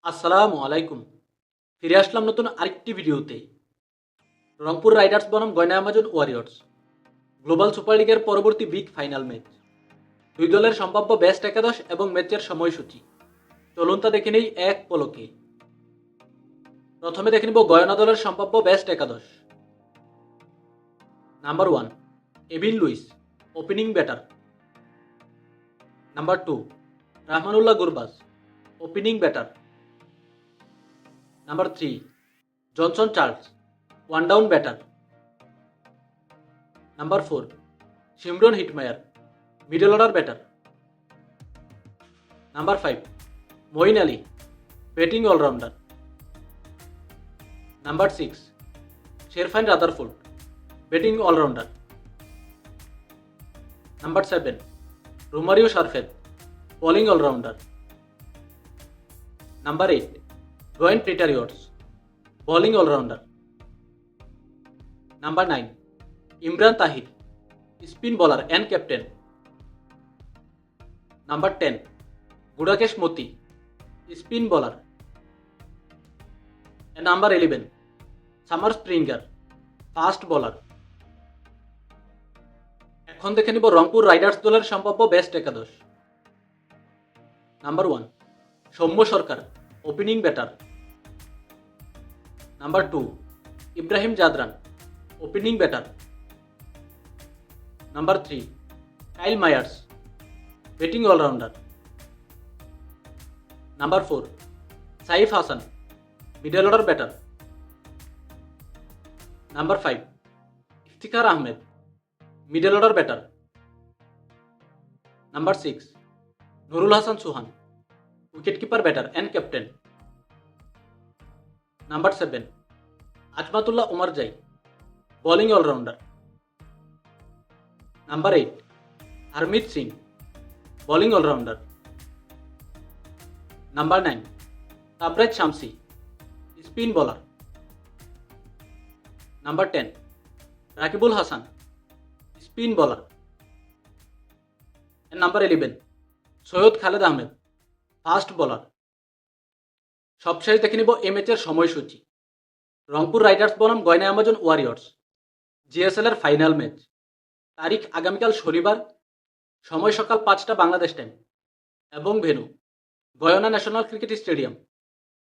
আসসালামু আলাইকুম। ফিরে আসলাম নতুন আরেকটি ভিডিওতে। রংপুর রাইডার্স বনাম গয়না অ্যামাজন ওয়ারিয়র্স গ্লোবাল সুপার লিগের পরবর্তী বিগ ফাইনাল ম্যাচ। দুই দলের সম্ভাব্য বেস্ট একাদশ এবং ম্যাচের সময়সূচি চলুন তা দেখে নেই এক পলকে। প্রথমে দেখে নিব গয়না দলের সম্ভাব্য বেস্ট একাদশ। Number 1 Evin Lewis, opening batter. Number 2 Rahmanullah Gurbaz, opening batter. Number 3 Johnson Charles, one down batter. Number 4 Shimron Hetmyer, middle order batter. Number 5 Moeen Ali, batting allrounder. Number 6 Sherfane Rutherford, batting allrounder. Number 7 Romario Shepherd, bowling allrounder. Number 8 Dwaine Pretorius, bowling allrounder. Number 9 Imran Tahir, spin bowler and captain. Number 10 Gudakesh Motie, spin bowler. Number 11 summer Springer, fast bowler. এখন দেখে নিব Rangpur riders দলের সম্ভাব্য best একাদশ। Number 1 Soumya Sarkar, opening batter. Number 2 Ibrahim Zadran, opening batter. Number 3 Kyle Mayers, batting allrounder. Number 4 Saif Hasan, middle order batter. Number 5 Iftikhar Ahmed, middle order batter. Number 6 Nurul Hasan Sohan, wicketkeeper batter and captain. Number 7 Azmatullah Omarzai, bowling allrounder. Number 8 Harmeet Singh, bowling allrounder. Number 9 Tabrez Samsi, spin bowler. Number 10 Rakibul Hasan, spin bowler. Number 11 Syed Khaled Ahmed, fast bowler. সবশেষ দেখে নিব এই ম্যাচের সময়সূচি। Rangpur Riders বনাম গয়না Amazon Warriors GSL এর final match. তারিখ আগামীকাল শনিবার, সময় সকাল 5টা বাংলাদেশ টাইম এবং ভেন্যু গয়না ন্যাশনাল ক্রিকেট স্টেডিয়াম।